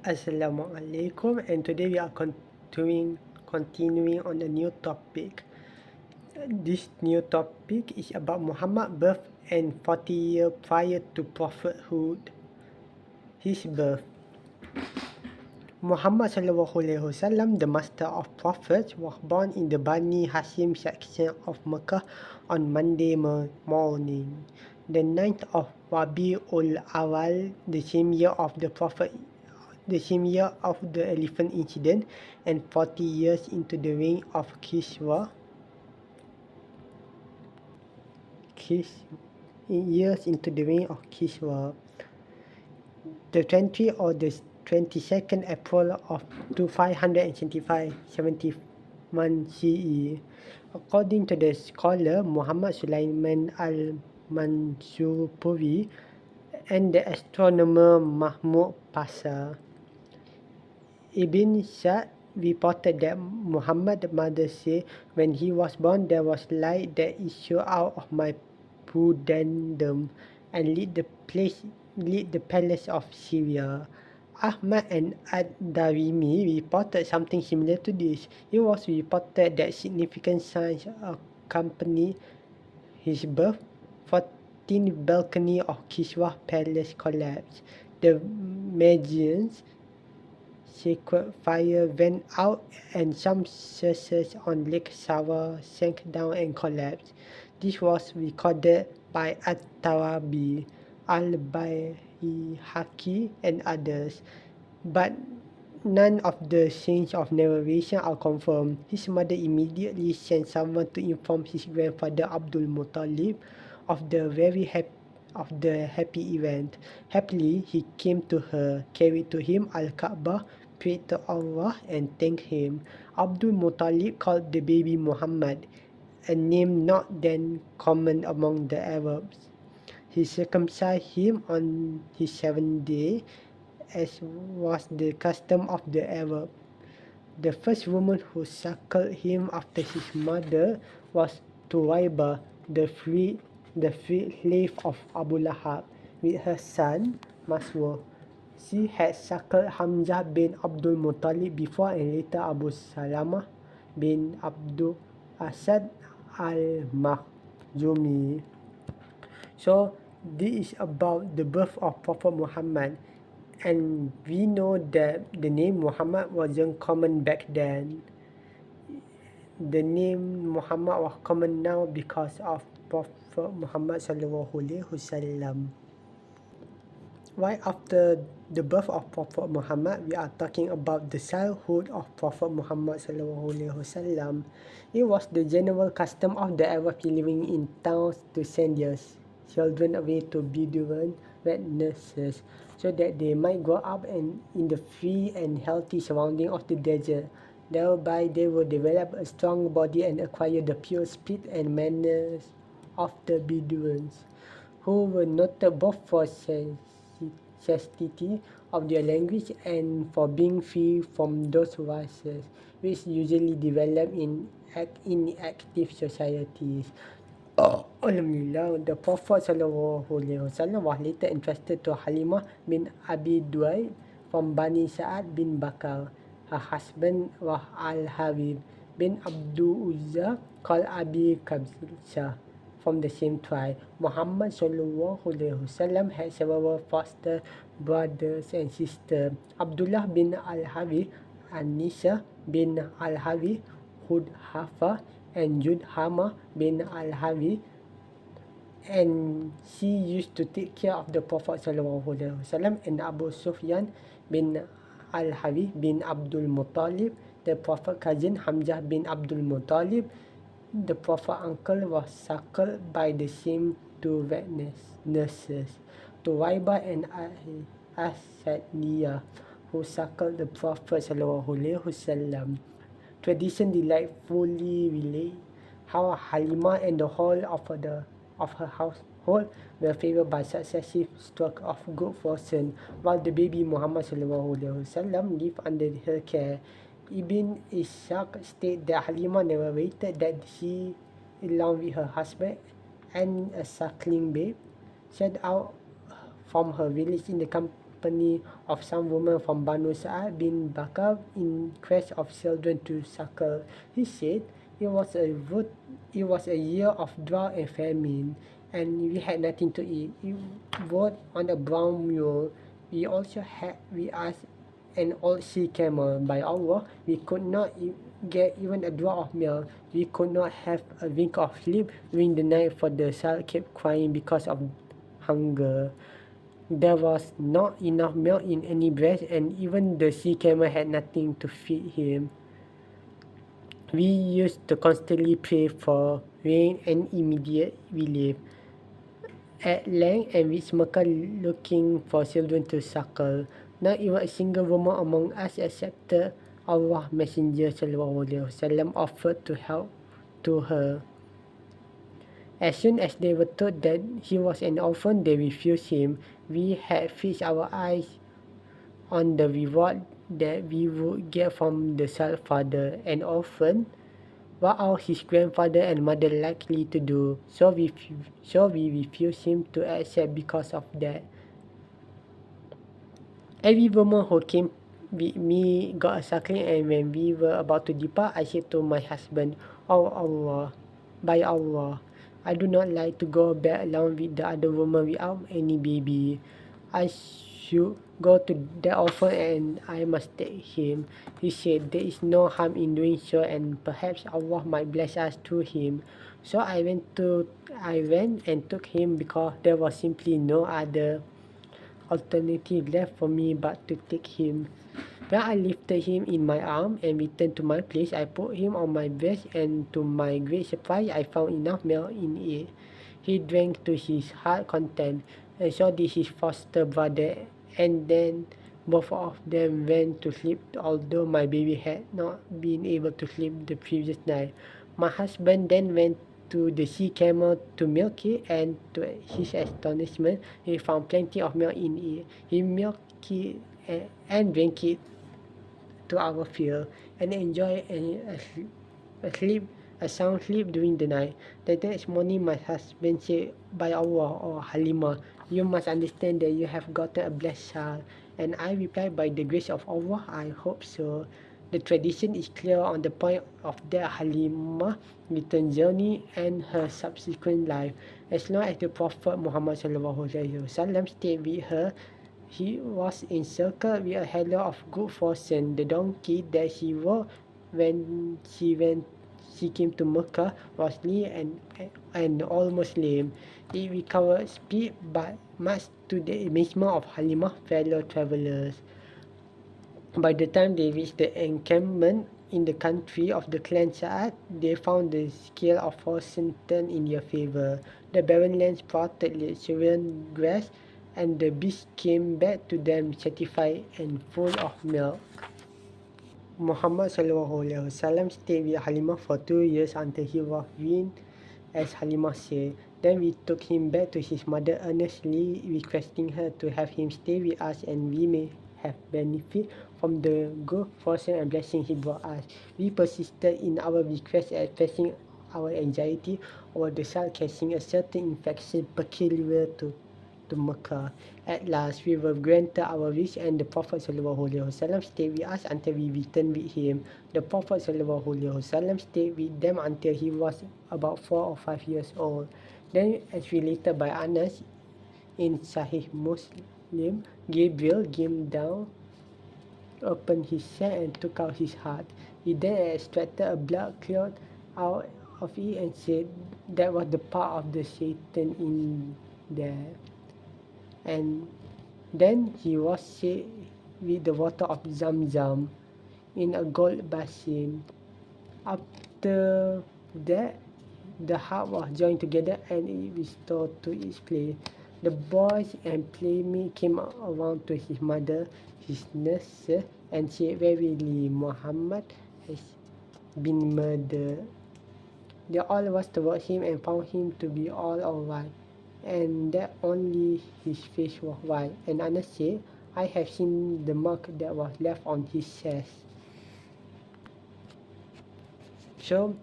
Assalamualaikum, and today we are continuing on a new topic. This new topic is about Muhammad birth and 40 years prior to prophethood. His birth. Muhammad SAW, the master of prophets, was born in the Bani Hashim section of Mecca on Monday morning, the 9th of Rabi'ul Awal, the same year of the elephant incident, and 40 years into the reign of Kisra. The 20th or the 22nd April of 2571 CE. According to the scholar Muhammad Sulaiman al-Mansuri and the astronomer Mahmud Pasha, Ibn Sa'd reported that Muhammad's mother said, "When he was born, there was light that issued out of my pudendum and lit the palace of Syria." Ahmad and Ad-Darimi reported something similar to this. It was reported that significant signs accompanied his birth. 14 balcony of Kisra palace collapsed. The Magians sacred fire went out, and some sources on Lake Sawa sank down and collapsed. This was recorded by At-Tarabi, Al-Bayhaqi, and others, but none of the chains of narration are confirmed. His mother immediately sent someone to inform his grandfather Abdul Muttalib of the happy event. Happily, he came to her, carried to him Al-Kaabah, prayed to Allah, and thanked him. Abdul Muttalib called the baby Muhammad, a name not then common among the Arabs. He circumcised him on his 7th day, as was the custom of the Arab. The first woman who suckled him after his mother was Tuwaiba, the freed slave of Abu Lahab, with her son Masrur. She had suckled Hamzah bin Abdul Muttalib before, and later Abu Salamah bin Abdul Asad al-Makhzumi. So this is about the birth of Prophet Muhammad, and we know that the name Muhammad wasn't common back then. The name Muhammad was common now because of Prophet Muhammad SAW. Right after the birth of Prophet Muhammad, we are talking about the childhood of Prophet Muhammad SAW. It was the general custom of the Arabs living in towns to send their children away to Bedouin wet nurses, so that they might grow up in the free and healthy surrounding of the desert. Thereby, they will develop a strong body and acquire the pure spirit and manners of the Bedouins, who were noted both for chastity of their language and for being free from those vices which usually develop in inactive societies. Alhamdulillah, the Prophet ﷺ was later entrusted to Halimah bin Abi Duaid from Bani Sa'ad bin Bakar. Her husband was Al-Harith bin Abdul Uzza, called Abi Kabsha, from the same tribe. Muhammad ﷺ had several foster brothers and sisters: Abdullah bin Al-Harith, Anisa bin Al-Harith, Hudhafa, and Judhama bin Al-Harith, and she used to take care of the Prophet ﷺ and Abu Sufyan bin Al-Harith bin Abdul Muttalib, the Prophet cousin Hamzah bin Abdul Muttalib. The Prophet uncle was suckled by the same two wet nurses, Tuwaiba and Asadiyah, who suckled the Prophet ﷺ. Tradition delightfully relate how Halimah and the whole of her household were favored by successive strokes of good fortune, while the baby Muhammad ﷺ lived under her care. Ibn Ishaq stated that Halimah narrated that she, along with her husband and a suckling babe, set out from her village in the company company of some women from Banu Sa'ad bin Bakr in quest of children to suckle. He said, it was a year of drought and famine, and we had nothing to eat. We rode on a brown mule. We asked an old sea camel. By Allah, we could not get even a drop of milk. We could not have a wink of sleep during the night, for the child kept crying because of hunger. There was not enough milk in any breast, and even the sea camel had nothing to feed him. We used to constantly pray for rain and immediate relief. At length, and reached Mecca looking for children to suckle. Not even a single woman among us accepted Allah's Messenger ﷺ offered to help to her. As soon as they were told that he was an orphan, they refused him. We had fixed our eyes on the reward that we would get from the child's father. An orphan, what are his grandfather and mother likely to do? So we refused him to accept because of that. Every woman who came with me got a suckling, and when we were about to depart, I said to my husband, "Oh Allah, by Allah, I do not like to go back along with the other woman without any baby. I should go to that orphan and I must take him." He said, "There is no harm in doing so, and perhaps Allah might bless us through him." So I went and took him, because there was simply no other alternative left for me but to take him. When I lifted him in my arm and returned to my place, I put him on my breast, and to my great surprise, I found enough milk in it. He drank to his heart's content, and so did his foster brother, and then both of them went to sleep, although my baby had not been able to sleep the previous night. My husband then went to the sea camel to milk it, and to his astonishment, he found plenty of milk in it. He milked it and drank it to our fear, and enjoyed a sound sleep during the night. The next morning, my husband said, "By Allah, oh Halima, you must understand that you have gotten a blessed child." And I replied, "By the grace of Allah, I hope so." The tradition is clear on the point of their Halima return journey and her subsequent life. As long as the Prophet Muhammad ﷺ stayed with her, he was encircled with a halo of good fortune. The donkey that she rode when she came to Mecca was lean and almost lame. It recovered speed, but much to the amazement of Halimah's fellow travelers. By the time they reached the encampment in the country of the clan Sa'ad, they found the scale of fortune turned in their favor. The barren lands sprouted luxuriant grass, and the beasts came back to them satisfied and full of milk. Muhammad ﷺ stayed with Halimah for 2 years until he was weaned, as Halimah said. Then we took him back to his mother, earnestly requesting her to have him stay with us, and we may have benefit from the good fortune and blessing he brought us. We persisted in our request, expressing our anxiety over the child catching a certain infection peculiar to Mecca. At last, we were granted our wish, and the Prophet ﷺ stayed with us until we returned with him. The Prophet ﷺ stayed with them until he was about 4 or 5 years old. Then, as related by Anas in Sahih Muslim, Gabriel came down, opened his sack, and took out his heart. He then extracted a blood clot out of it and said that was the part of the Satan in there. And then he washed it with the water of Zamzam in a gold basin. After that, the heart was joined together and it restored to its place. The boys and playmates came around to his mother, his nurse, and said, "Verily, Muhammad has been murdered." They all rushed toward him and found him to be all alright, and that only his face was white. And Anas said, "I have seen the mark that was left on his chest." So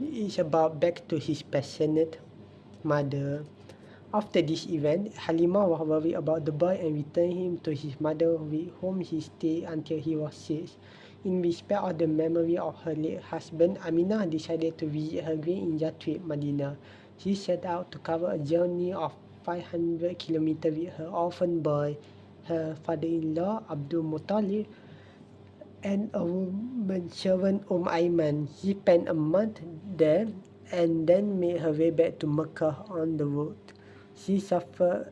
it's about back to his passionate mother. After this event, Halimah was worried about the boy and returned him to his mother, with whom he stayed until he was 6. In respect of the memory of her late husband, Aminah decided to visit her grave in Yathrib, Medina. She set out to cover a journey of 500 kilometers with her orphan boy, her father-in-law, Abdul Muttalib, and a woman servant, Ayman. She spent a month there and then made her way back to Mecca. On the road, she suffered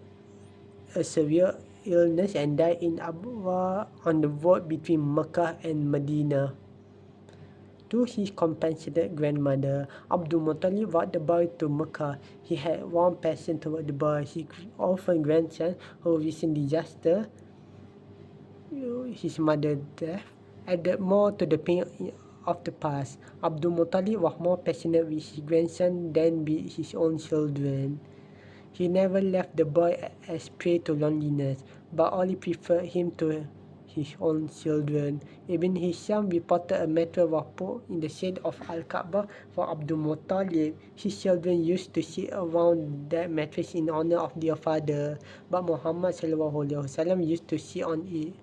a severe illness and died in Abwa on the road between Mecca and Medina. To his compassionate grandmother, Abdul Muttalib brought the boy to Mecca. He had warm passion toward the boy, his orphan grandson, who recently just his mother's death, added more to the pain of the past. Abdul Muttalib was more passionate with his grandson than with his own children. He never left the boy as prey to loneliness, but only preferred him to his own children. Ibn Hisham reported a mattress was put in the shade of Al-Kaaba for Abdul Muttalib. His children used to sit around that mattress in honor of their father, but Muhammad ﷺ used to sit on it.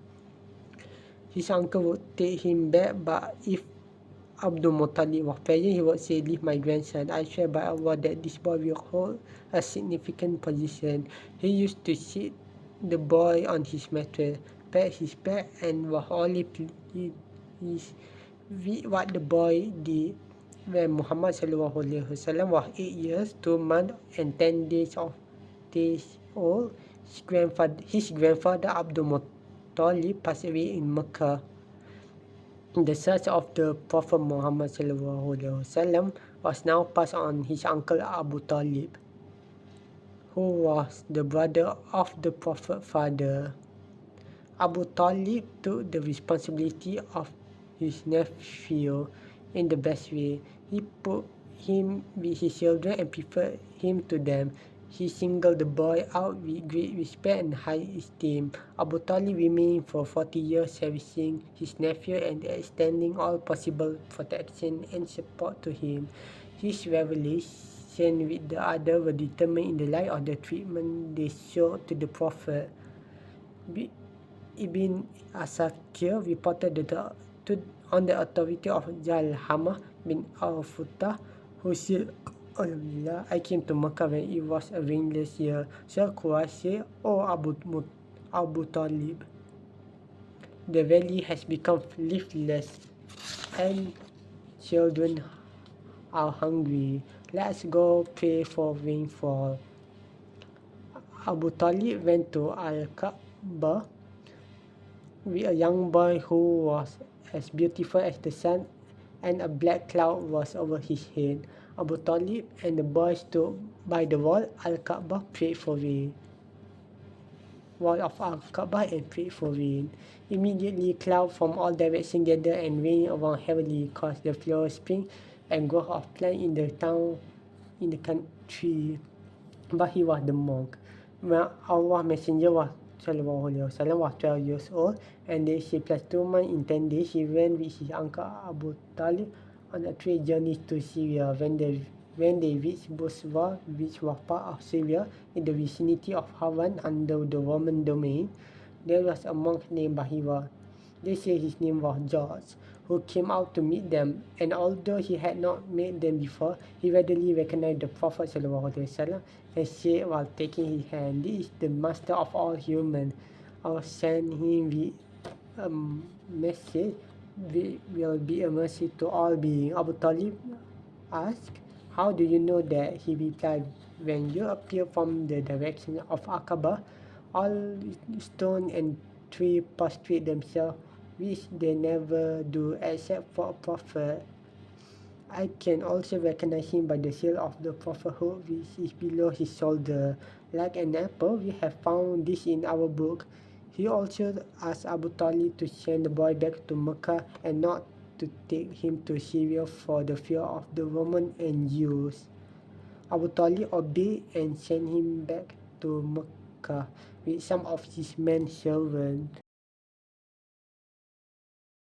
His uncle would take him back, but if Abdul Muttalib was present, he would say, "Leave my grandson. I swear by Allah that this boy will hold a significant position." He used to sit the boy on his mattress, pat his back, and was only pleased with what the boy did. When Muhammad ﷺ was 8 years, 2 months, and 10 days old, his grandfather Abdul Muttalib passed away in Mecca. The search of the Prophet Muhammad ﷺ was now passed on his uncle Abu Talib, who was the brother of the Prophet's father. Abu Talib took the responsibility of his nephew in the best way. He put him with his children and preferred him to them. He singled the boy out with great respect and high esteem. Abu Talib remained for 40 years servicing his nephew and extending all possible protection and support to him. His relation with the other were determined in the light of the treatment they showed to the Prophet. Ibn Asakir reported on the authority of Jalhamah bin al-Futah, who said, "Alhamdulillah, I came to Mecca when it was a rainless year. So Quraysh said, O Abu Talib, the valley has become leafless and children are hungry. Let's go pray for rainfall." Abu Talib went to Al-Kaaba with a young boy who was as beautiful as the sun, and a black cloud was over his head. Abu Talib and the boy stood by the wall of Al-Kaaba and prayed for rain. Immediately, clouds from all directions gathered and rained around heavily, caused the flower spring and growth of plants in the country. But he was the monk. When Allah's Messenger was 12 years old, and they said plus 2 months in 10 days, he went with his uncle Abu Talib on a trade journey to Syria. When they reached Busra, which was part of Syria, in the vicinity of Haran under the Roman domain, there was a monk named Bahira. They say his name was George, who came out to meet them, and although he had not met them before, he readily recognized the Prophet ﷺ and said while taking his hand, "This is the master of all humans. I'll send him with a message which will be a mercy to all beings." Abu Talib asked, "How do you know that?" He replied, "When you appear from the direction of Aqaba, all stone and tree prostrate themselves, which they never do except for a prophet. I can also recognize him by the seal of the prophethood which is below his shoulder. Like an apple, we have found this in our book." He also asked Abu Talib to send the boy back to Mecca and not to take him to Syria for the fear of the Romans and Jews. Abu Talib obeyed and sent him back to Mecca with some of his men servants.